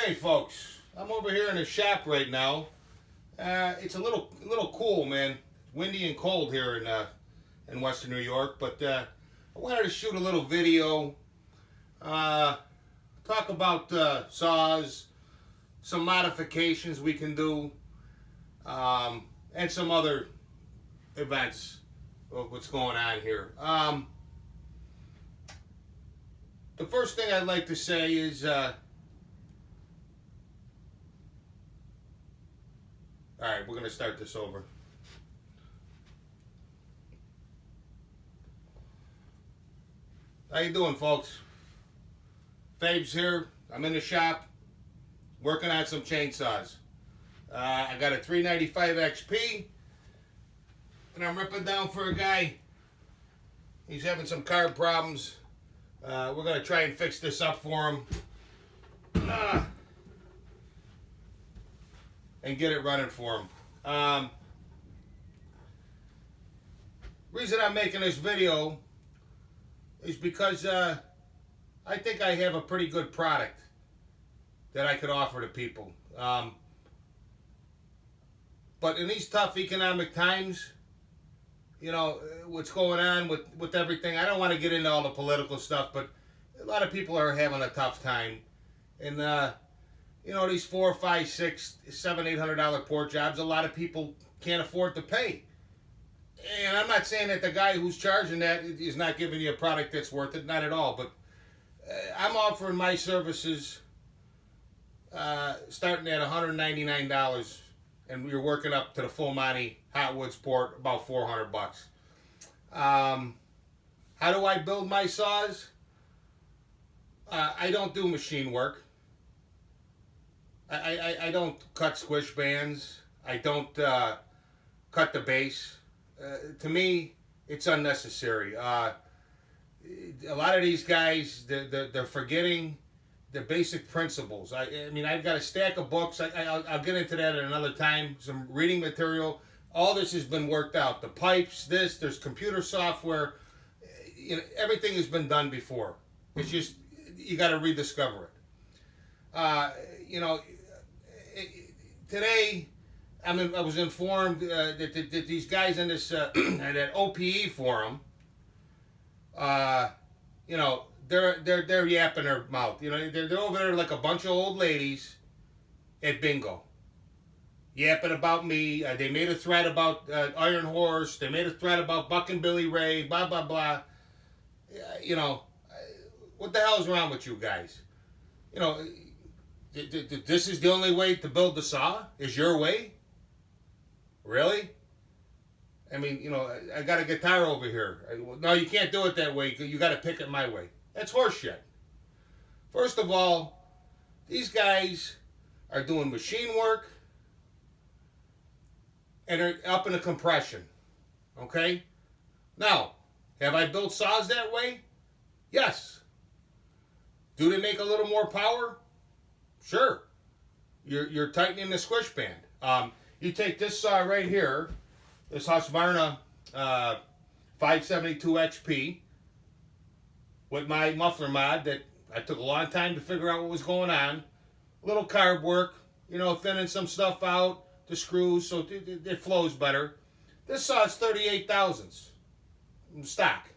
Hey folks, I'm over here in the shop right now. It's a little cool, man. Windy and cold here in Western New York, but I wanted to shoot a little video. Talk about saws, some modifications we can do, and some other events of what's going on here. The first thing I'd like to say is all right, we're going to start this over. How you doing, folks? Fabe's here. I'm in the shop working on some chainsaws. I got a 395 XP, and I'm ripping down for a guy. He's having some carb problems. We're going to try and fix this up for him. And get it running for him. Reason I'm making this video is because I think I have a pretty good product that I could offer to people. But in these tough economic times, you know, what's going on with everything, I don't want to get into all the political stuff, but a lot of people are having a tough time. And you know, these $400, $500, $600, $700, $800 port jobs, a lot of people can't afford to pay. And I'm not saying that the guy who's charging that is not giving you a product that's worth it, not at all. But I'm offering my services starting at $199, and you're working up to the full Monty Hot Woods port, about $400 bucks. How do I build my saws? I don't do machine work. I don't cut squish bands. I don't cut the base. To me, it's unnecessary. A lot of these guys, they're forgetting the basic principles. I mean, I've got a stack of books. I'll get into that at another time. Some reading material. All this has been worked out. The pipes, there's computer software. You know, everything has been done before. It's just, you got to rediscover it. You know, today, I was informed that these guys in this that OPE forum, you know, they're yapping their mouth. You know, they're over there like a bunch of old ladies at bingo, yapping about me. They made a threat about Iron Horse. They made a threat about Buck and Billy Ray. Blah blah blah. You know, what the hell's wrong with you guys? You know. This is the only way to build the saw? Is your way? Really? I mean, you know, I got a guitar over here. No, you can't do it that way. You got to pick it my way. That's horseshit. First of all, these guys are doing machine work and are up in a compression. Okay? Now, have I built saws that way? Yes. Do they make a little more power? Sure. You're tightening the squish band. You take this saw right here, this Husqvarna 572 XP, with my muffler mod that I took a long time to figure out what was going on. A little carb work, you know, thinning some stuff out, the screws so it flows better. This saw is 38 thousandths stock.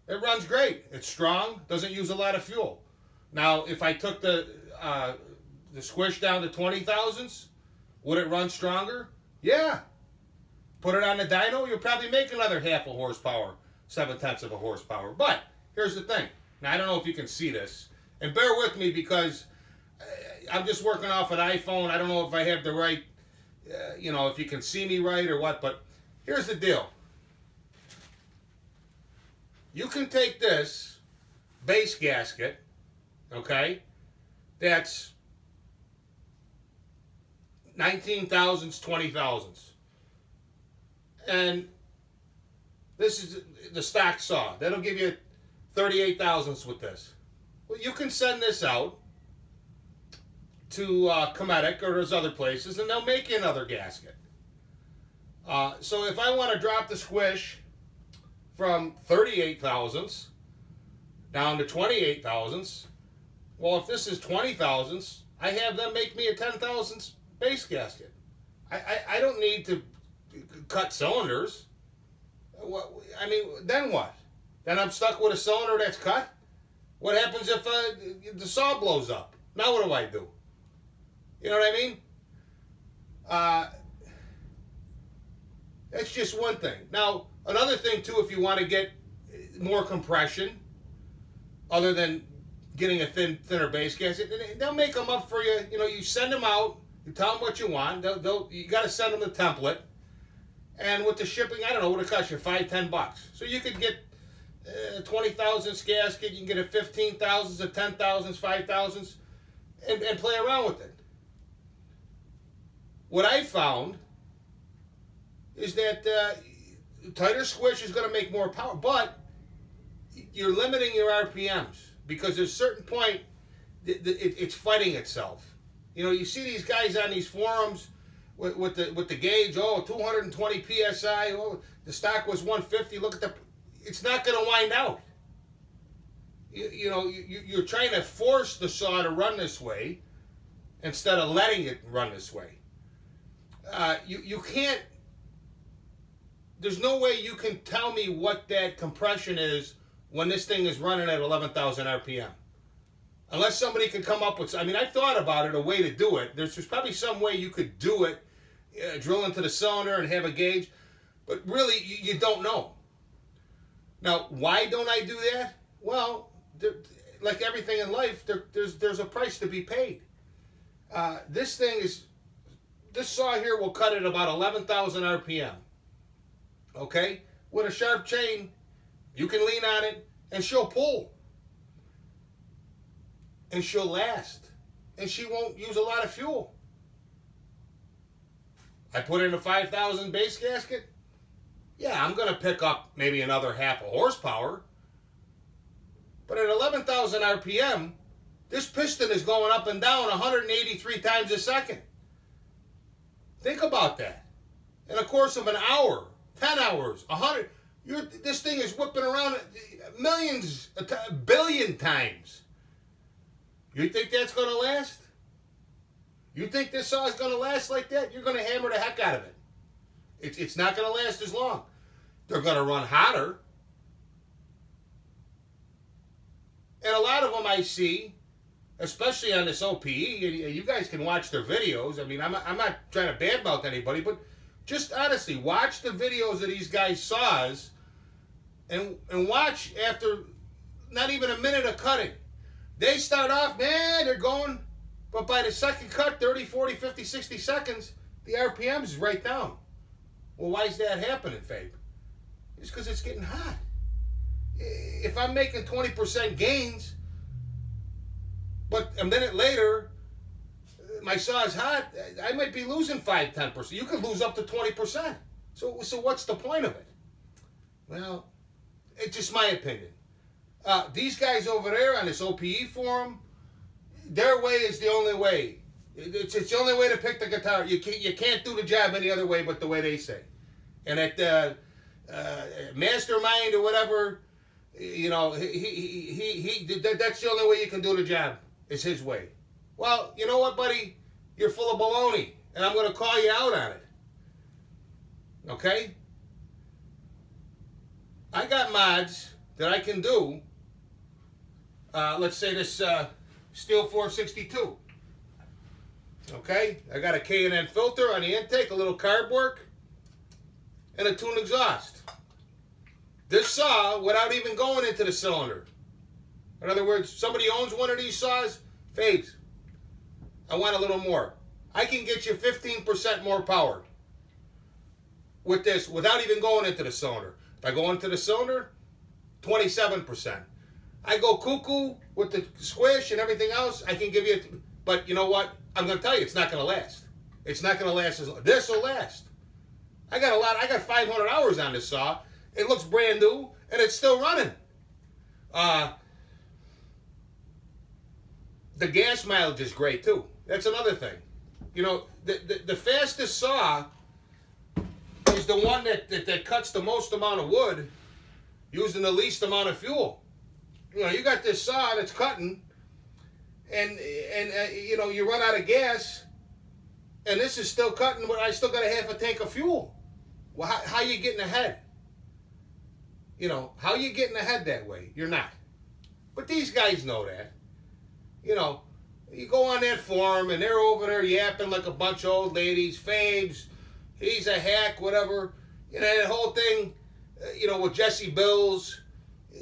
It runs great. It's strong, doesn't use a lot of fuel. Now, if I took the squish down to 20 thousandths, would it run stronger? Yeah. Put it on the dyno, you'll probably make another half a horsepower, 7/10 of a horsepower. But here's the thing. Now, I don't know if you can see this, and bear with me because I'm just working off an iPhone. I don't know if I have the right, you know, if you can see me right or what, but here's the deal. You can take this base gasket, okay, that's 19 thousandths, 20 thousandths. And this is the stock saw. That'll give you 38 thousandths with this. Well, you can send this out to Cometic or those other places, and they'll make you another gasket. So if I want to drop the squish from 38 thousandths down to 28 thousandths, well, if this is 20 thousandths, I have them make me a 10,000 base gasket. I don't need to cut cylinders. I mean, then what? Then I'm stuck with a cylinder that's cut? What happens if the saw blows up? Now what do I do? You know what I mean? That's just one thing. Now, another thing too, if you want to get more compression, other than getting a thinner base gasket, they'll make them up for you. You know, you send them out, you tell them what you want. You got to send them the template, and with the shipping, I don't know what it costs you, $5-10. So you could get 20,000 gasket, you can get a 15,000s, a 10,000s, 5,000s, and play around with it. What I found is that tighter squish is going to make more power, but you're limiting your RPMs because there's a certain point it's fighting itself. You know, you see these guys on these forums with the gauge, 220 psi, the stock was 150. Look at it's not going to wind out. You're trying to force the saw to run this way instead of letting it run this way. You can't. There's no way you can tell me what that compression is when this thing is running at 11,000 RPM. Unless somebody could come up with, I mean, I thought about it, a way to do it. There's probably some way you could do it, drill into the cylinder and have a gauge, but really you don't know. Now, why don't I do that? Well, like everything in life, there's a price to be paid. This saw here will cut at about 11,000 RPM. Okay? With a sharp chain, you can lean on it and she'll pull. And she'll last. And she won't use a lot of fuel. I put in a 5,000 base gasket. Yeah, I'm going to pick up maybe another half a horsepower. But at 11,000 RPM, this piston is going up and down 183 times a second. Think about that. In the course of an hour, 10 hours, 100, this thing is whipping around millions, a billion times. You think that's going to last? You think this saw is going to last like that? You're going to hammer the heck out of it. It's not going to last as long. They're going to run hotter. And a lot of them I see, especially on this OPE, you guys can watch their videos. I mean, I'm not trying to badmouth anybody, but just honestly, watch the videos of these guys' saws and watch after not even a minute of cutting. They start off, man, they're going, but by the second cut, 30, 40, 50, 60 seconds, the RPMs is right down. Well, why is that happening, Fabe? It's because it's getting hot. If I'm making 20% gains, but a minute later, my saw is hot, I might be losing 5-10%. You could lose up to 20%. So what's the point of it? Well, it's just my opinion. These guys over there on this OPE forum, their way is the only way. It's the only way to pick the guitar. You can't do the job any other way but the way they say. And at Mastermind or whatever, you know, that's the only way you can do the job. Is his way. Well, you know what, buddy? You're full of baloney, and I'm going to call you out on it. Okay? I got mods that I can do. Let's say this Steel 462. Okay? I got a K&N filter on the intake, a little carb work, and a tuned exhaust. This saw, without even going into the cylinder. In other words, somebody owns one of these saws, Fabes, I want a little more. I can get you 15% more power with this without even going into the cylinder. If I go into the cylinder, 27%. I go cuckoo with the squish and everything else, I can give you, but you know what? I'm going to tell you, it's not going to last. It's not going to last as long. This will last. I got 500 hours on this saw. It looks brand new, and it's still running. The gas mileage is great, too. That's another thing. You know, the fastest saw is the one that cuts the most amount of wood using the least amount of fuel. You know, you got this saw that's cutting, and you run out of gas, and this is still cutting. But I still got a half a tank of fuel. Well, how you getting ahead? How you getting ahead that way? You're not. But these guys know that. You go on that forum and they're over there yapping like a bunch of old ladies. Fabes, he's a hack, whatever. That whole thing, with Jesse Bills,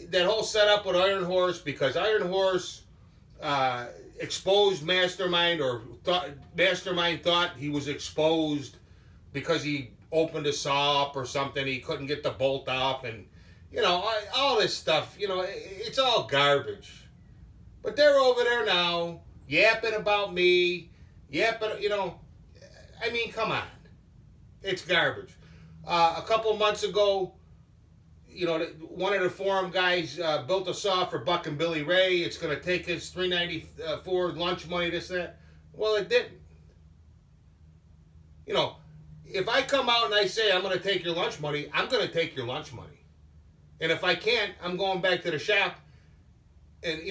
that whole setup with Iron Horse, because Iron Horse exposed Mastermind, or Mastermind thought he was exposed because he opened a saw up or something. He couldn't get the bolt off, and all this stuff. It's all garbage. But they're over there now yapping about me, yapping. Come on, it's garbage. A couple months ago, one of the forum guys built a saw for Buck and Billy Ray. It's going to take his $3.94 lunch money, this, that. Well, it didn't. If I come out and I say I'm going to take your lunch money, I'm going to take your lunch money. And if I can't, I'm going back to the shop and,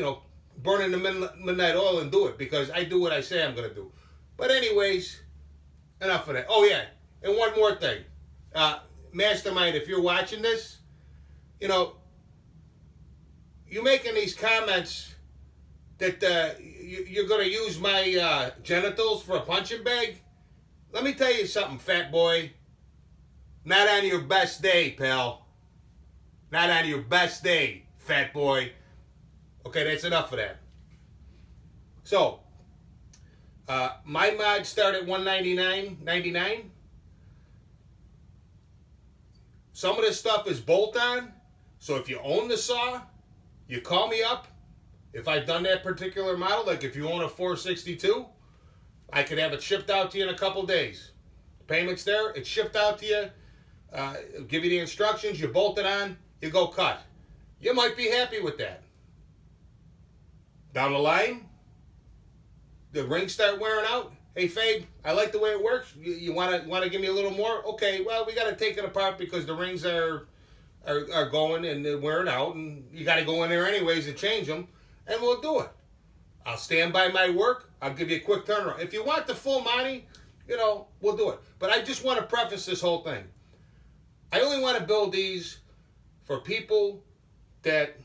burning the midnight oil and do it, because I do what I say I'm going to do. But anyways, enough of that. Oh, yeah. And one more thing. Mastermind, if you're watching this, you're making these comments that you're going to use my genitals for a punching bag. Let me tell you something, fat boy. Not on your best day, pal. Not on your best day, fat boy. Okay, that's enough of that. So, my mods start at $199.99. Some of this stuff is bolt-on. So if you own the saw, you call me up. If I've done that particular model, like if you own a 462, I could have it shipped out to you in a couple days. The payment's there. It's shipped out to you. Give you the instructions. You bolt it on. You go cut. You might be happy with that. Down the line, the rings start wearing out. Hey, Fabe, I like the way it works. You want to give me a little more? Okay, well, we got to take it apart because the rings are going and they're wearing out, and you got to go in there anyways to change them, and we'll do it. I'll stand by my work. I'll give you a quick turnaround. If you want the full money, we'll do it. But I just want to preface this whole thing. I only want to build these for people that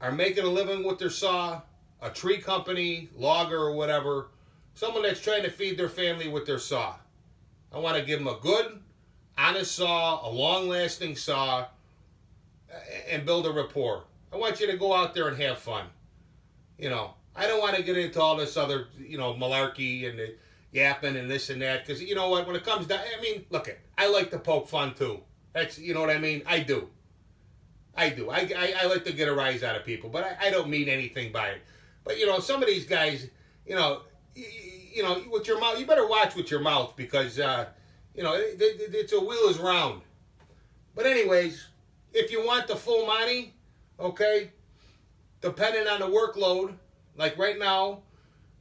are making a living with their saw, a tree company, logger or whatever, someone that's trying to feed their family with their saw. I want to give them a good, honest saw, a long-lasting saw, and build a rapport. I want you to go out there and have fun. I don't want to get into all this other, malarkey and the yapping and this and that, because you know what, when it comes down, look, I like to poke fun too. That's, you know what I mean? I do. I like to get a rise out of people, but I don't mean anything by it. But, some of these guys, with your mouth, you better watch with your mouth, because, it's a wheel is round. But anyways, if you want the full money, okay, depending on the workload, like right now,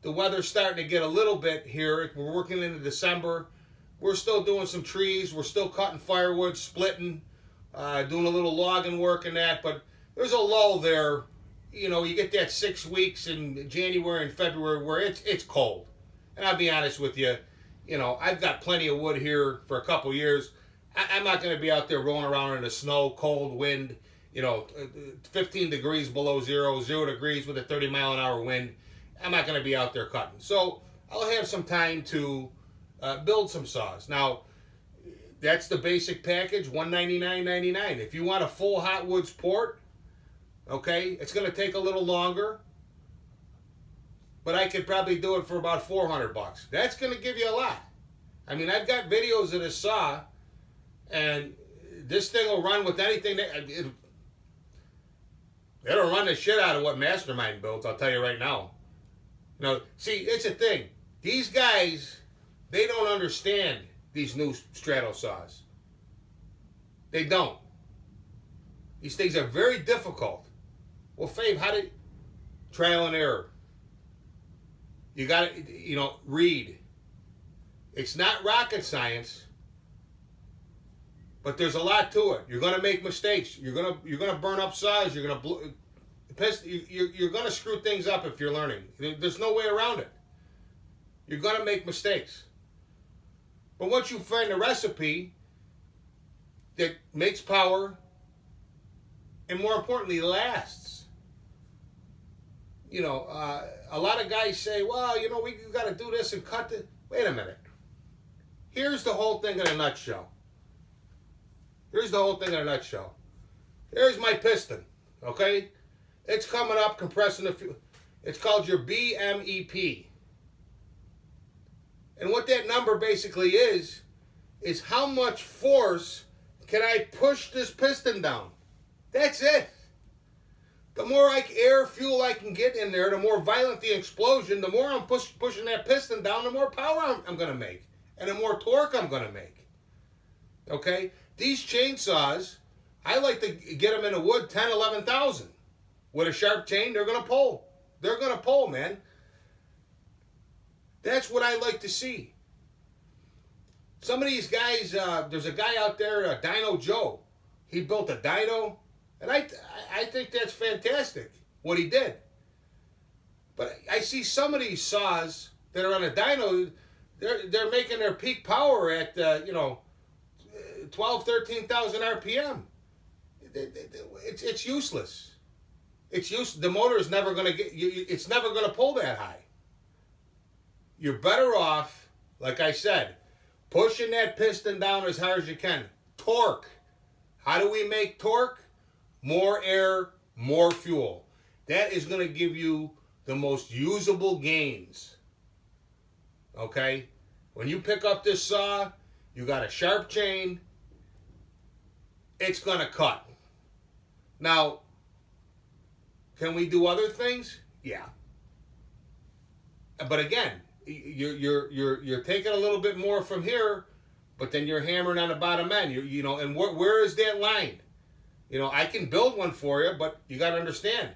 the weather's starting to get a little bit here. We're working into December. We're still doing some trees. We're still cutting firewood, splitting, doing a little logging work and that. But there's a lull there. You get that 6 weeks in January and February where it's cold. And I'll be honest with you, I've got plenty of wood here for a couple years. I'm not going to be out there rolling around in the snow, cold wind, 15 degrees below zero, 0 degrees with a 30-mile-an-hour wind. I'm not going to be out there cutting. So I'll have some time to build some saws. Now, that's the basic package, $199.99. If you want a full hot woods port, okay, it's going to take a little longer, but I could probably do it for about $400. That's going to give you a lot. I've got videos of this saw, and this thing will run with anything. It'll run the shit out of what Mastermind builds, I'll tell you right now. See, it's a thing. These guys, they don't understand these new straddle saws. They don't. These things are very difficult. Well, Fabe, how did... Trial and error. You got to, read. It's not rocket science, but there's a lot to it. You're going to make mistakes. You're going to burn up saws. You're going to You're going to screw things up if you're learning. There's no way around it. You're going to make mistakes. But once you find a recipe that makes power and, more importantly, lasts, a lot of guys say, well, we got to do this and cut it. Wait a minute. Here's the whole thing in a nutshell. Here's my piston, okay? It's coming up, compressing the fuel. It's called your BMEP. And what that number basically is how much force can I push this piston down? That's it. The more air fuel I can get in there, the more violent the explosion, the more I'm pushing that piston down, the more power I'm going to make. And the more torque I'm going to make. Okay? These chainsaws, I like to get them in the wood 10, 11,000. With a sharp chain, they're going to pull. They're going to pull, man. That's what I like to see. Some of these guys, there's a guy out there, Dino Joe. He built a dyno, and I think that's fantastic, what he did. But I see some of these saws that are on a dyno, they're making their peak power at, 12, 13,000 RPM. It's useless. The motor is never going to it's never going to pull that high. You're better off, like I said, pushing that piston down as hard as you can. Torque. How do we make torque? More air, more fuel. That is going to give you the most usable gains. Okay? When you pick up this saw, you got a sharp chain. It's going to cut. Now, can we do other things? Yeah. But again, you're taking a little bit more from here, but then you're hammering on the bottom end. And where is that line? I can build one for you, but you got to understand,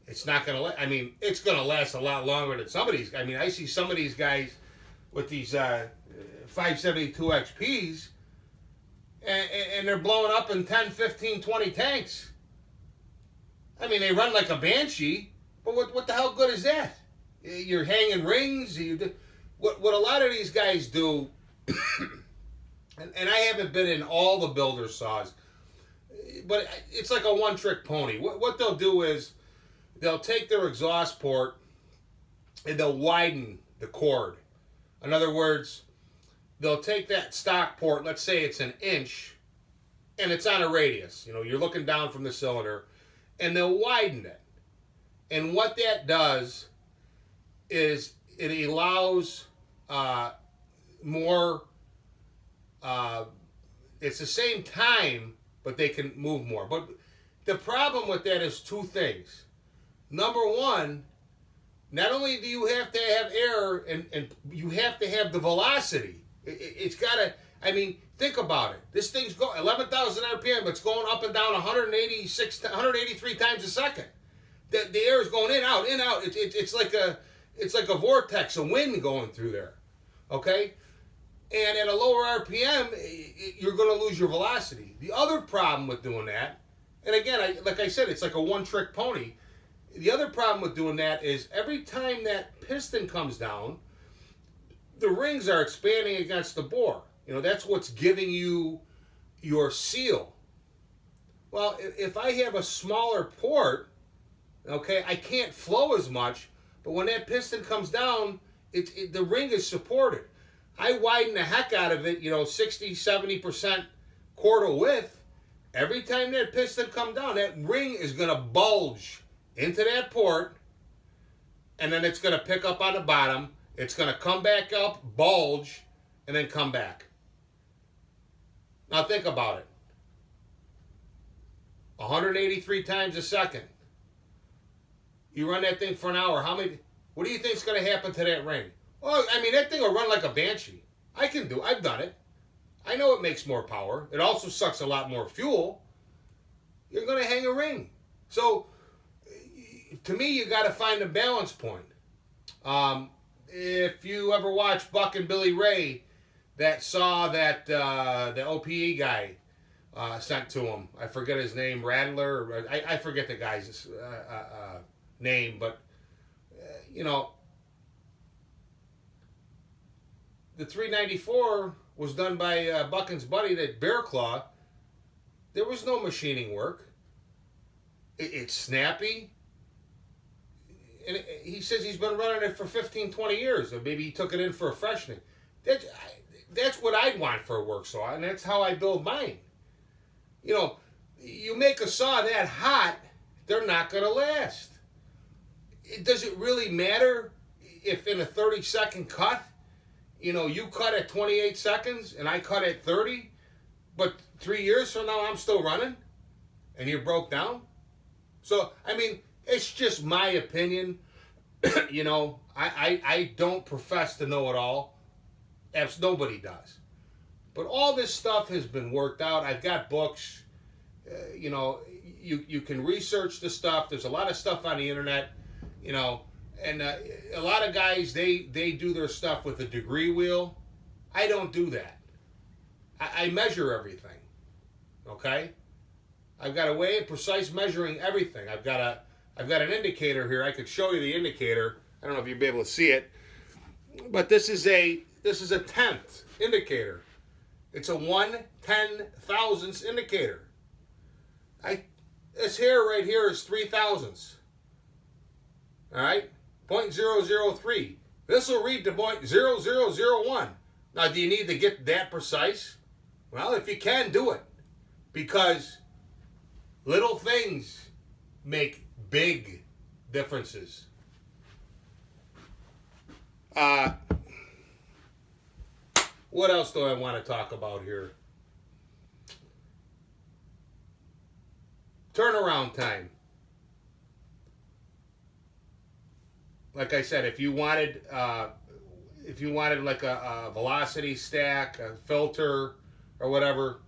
it's not going to. It's going to last a lot longer than some of these. I see some of these guys with these 572 XPs, and they're blowing up in 10, 15, 20 tanks. They run like a banshee, but what the hell good is that? You're hanging rings. What a lot of these guys do, and I haven't been in all the builder saws, but it's like a one-trick pony. What they'll do is they'll take their exhaust port and they'll widen the cord. In other words, they'll take that stock port, let's say it's an inch, and it's on a radius. You're looking down from the cylinder, and they'll widen it. And what that does is it allows more, it's the same time, but they can move more. But the problem with that is two things. Number one, not only do you have to have air, and you have to have the velocity. It's got to, think about it. This thing's going 11,000 RPM, but it's going up and down 183 times a second. The air is going in, out, in, out. It's like a vortex of wind going through there. Okay? And at a lower RPM, you're going to lose your velocity. The other problem with doing that, and again, like I said, it's like a one-trick pony. The other problem with doing that is every time that piston comes down, the rings are expanding against the bore. That's what's giving you your seal. Well, if I have a smaller port, okay, I can't flow as much, but when that piston comes down, the ring is supported. I widen the heck out of it, 60, 70% quarter width. Every time that piston comes down, that ring is going to bulge into that port, and then it's going to pick up on the bottom. It's going to come back up, bulge, and then come back. Now think about it. 183 times a second. You run that thing for an hour. What do you think is going to happen to that ring? Well, that thing will run like a banshee. I've done it. I know it makes more power. It also sucks a lot more fuel. You're going to hang a ring. So, to me, you got to find a balance point. If you ever watch Buck and Billy Ray, that saw that the OPE guy, sent to him. I forget his name, Rattler. I forget the guy's name, but you know, the 394 was done by Buchan's buddy, that Bear Claw. There was no machining work. It's snappy. And he says he's been running it for 15, 20 years. Or maybe he took it in for a freshening. That's what I'd want for a work saw, and that's how I build mine. You know, you make a saw that hot, they're not going to last. Does it really matter if in a 30-second cut, you know, you cut at 28 seconds and I cut at 30, but 3 years from now I'm still running and you're broke down? So, I mean, it's just my opinion. You know, I don't profess to know it all. Nobody does. But all this stuff has been worked out. I've got books. You know, you can research the stuff. There's a lot of stuff on the internet, you know. And a lot of guys, they do their stuff with a degree wheel. I don't do that. I measure everything, okay? I've got a way of precise measuring everything. I've got an indicator here. I could show you the indicator. I don't know if you'll be able to see it, but this is a tenth indicator. It's a 1/10,000th indicator. This here right here is 3/1000. All right, 0.003. This will read to 0.0001. Now, do you need to get that precise? Well, if you can, do it, because little things make big differences. What else do I want to talk about here? Turnaround time. Like I said, if you wanted like a velocity stack, a filter, or whatever,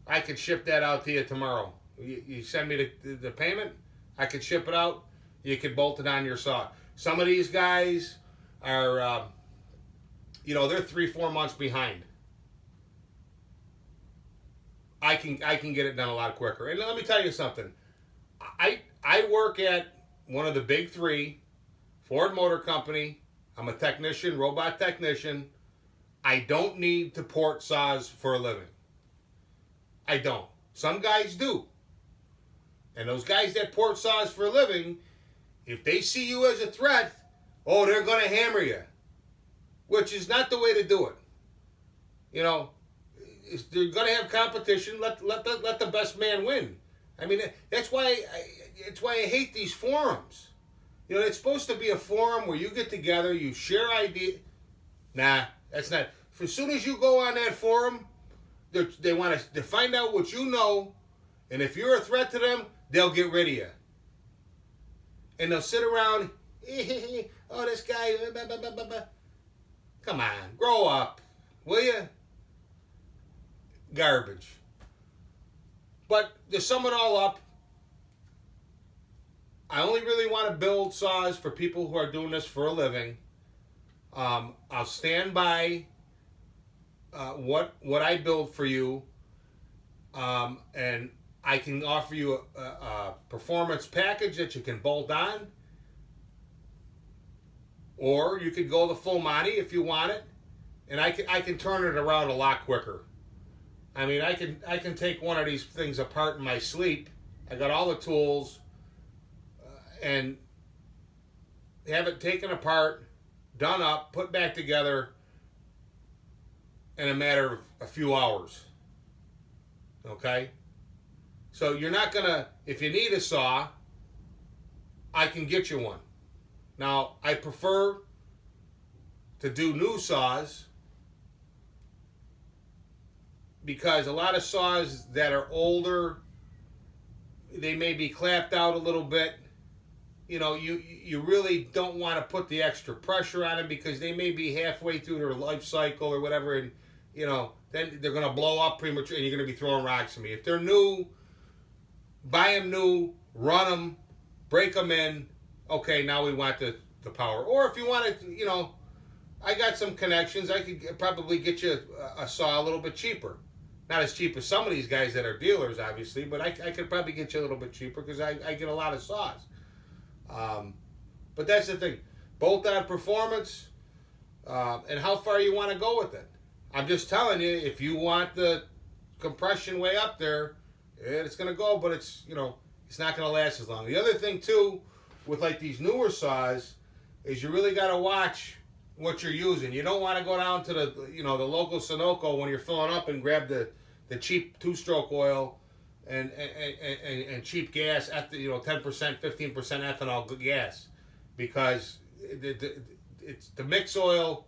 I could ship that out to you tomorrow. You send me the payment, I could ship it out. You could bolt it on your saw. Some of these guys are, you know, they're 3-4 months behind. I can get it done a lot quicker. And let me tell you something. I work at one of the big three, Ford Motor Company. I'm a technician, robot technician. I don't need to port saws for a living. I don't. Some guys do. And those guys that port saws for a living, if they see you as a threat, oh, they're going to hammer you. Which is not the way to do it. You know, they're going to have competition. Let the best man win. I mean, that's why I hate these forums. You know, it's supposed to be a forum where you get together, you share ideas. Nah, that's not. As soon as you go on that forum, they want to find out what you know, and if you're a threat to them, they'll get rid of you. And they'll sit around, oh, this guy, blah, blah, blah, blah, blah. Come on, grow up, will you? Garbage. But to sum it all up, I only really want to build saws for people who are doing this for a living. I'll stand by what I build for you, and I can offer you a performance package that you can bolt on, or you could go the full Monty if you want it, and I can turn it around a lot quicker. I mean, I can take one of these things apart in my sleep. I got all the tools, and have it taken apart, done up, put back together in a matter of a few hours. Okay? So you're not going to, if you need a saw, I can get you one. Now, I prefer to do new saws, because a lot of saws that are older, they may be clapped out a little bit. You know, you really don't want to put the extra pressure on them, because they may be halfway through their life cycle or whatever, and, you know, then they're going to blow up prematurely, and you're going to be throwing rocks at me. If they're new, buy them new, run them, break them in. Okay, now we want the power. Or if you want to, you know, I got some connections. I could probably get you a saw a little bit cheaper. Not as cheap as some of these guys that are dealers, obviously, but I could probably get you a little bit cheaper because I get a lot of saws. But that's the thing. Bolt-on performance and how far you want to go with it. I'm just telling you, if you want the compression way up there, it's going to go, but it's not going to last as long. The other thing, too, with like these newer saws is you really got to watch what you're using. You don't want to go down to the local Sunoco when you're filling up and grab the cheap two-stroke oil and cheap gas at the 10%, 15% ethanol gas, because it's the mix oil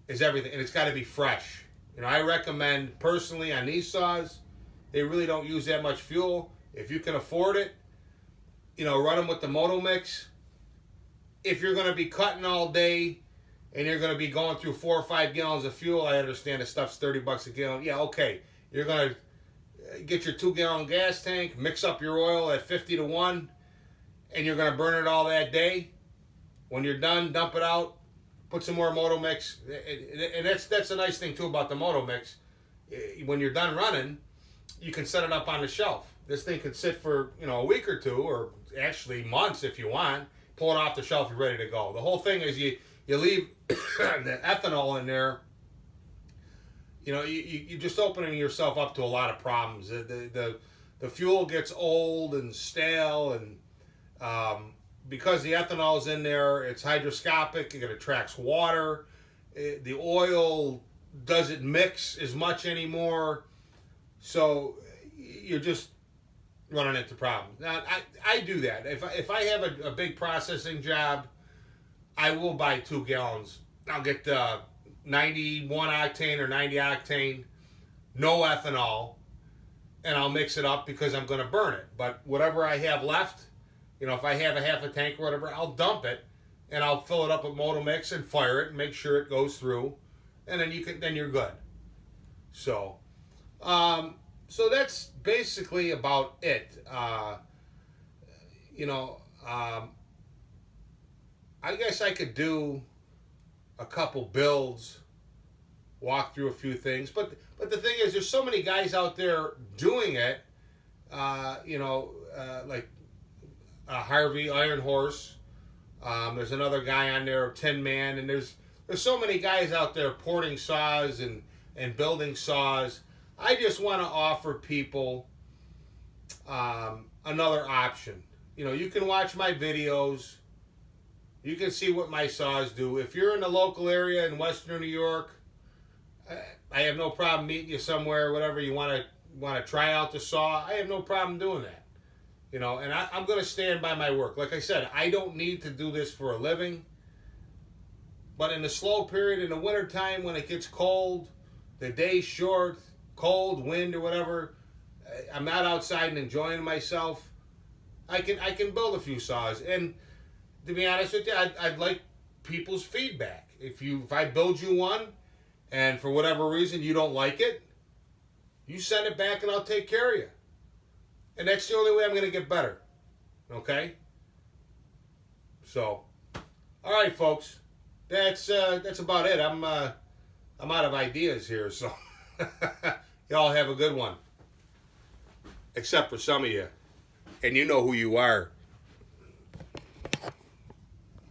is everything, and it's got to be fresh. I recommend personally on these saws, they really don't use that much fuel. If you can afford it, run them with the Moto Mix. If you're going to be cutting all day and you're going to be going through 4 or 5 gallons of fuel, I understand the stuff's $30 a gallon. Yeah, okay. You're going to get your 2-gallon gas tank, mix up your oil at 50 to 1, and you're going to burn it all that day. When you're done, dump it out, put some more Moto Mix. And that's the nice thing, too, about the Moto Mix. When you're done running, you can set it up on the shelf. This thing could sit for, a week or two, or actually months if you want. Pull it off the shelf, you're ready to go. The whole thing is you leave the ethanol in there. You're just opening yourself up to a lot of problems. The fuel gets old and stale, and because the ethanol's in there, it's hydroscopic. It attracts water. The oil doesn't mix as much anymore, so you're just running into problems. Now, I do that. If I have a big processing job, I will buy 2 gallons. I'll get 91 octane or 90 octane, no ethanol, and I'll mix it up because I'm going to burn it. But whatever I have left, if I have a half a tank or whatever, I'll dump it and I'll fill it up with Moto Mix and fire it and make sure it goes through, and then you're good. So that's basically about it. I guess I could do a couple builds, walk through a few things, but the thing is, there's so many guys out there doing it. Like Harvey Iron Horse. There's another guy on there, Tin Man, and there's so many guys out there porting saws and building saws. I just want to offer people another option. You can watch my videos. You can see what my saws do. If you're in the local area in Western New York, I have no problem meeting you somewhere, whatever you want to try out the saw. I have no problem doing that. And I'm going to stand by my work. Like I said, I don't need to do this for a living. But in the slow period, in the wintertime, when it gets cold, the day's short, cold, wind, or whatever, I'm not outside and enjoying myself, I can build a few saws. And to be honest with you, I'd like people's feedback. If I build you one, and for whatever reason you don't like it, you send it back and I'll take care of you. And that's the only way I'm going to get better. Okay? So, all right, folks. That's about it. I'm out of ideas here, so y'all have a good one. Except for some of you. And you know who you are.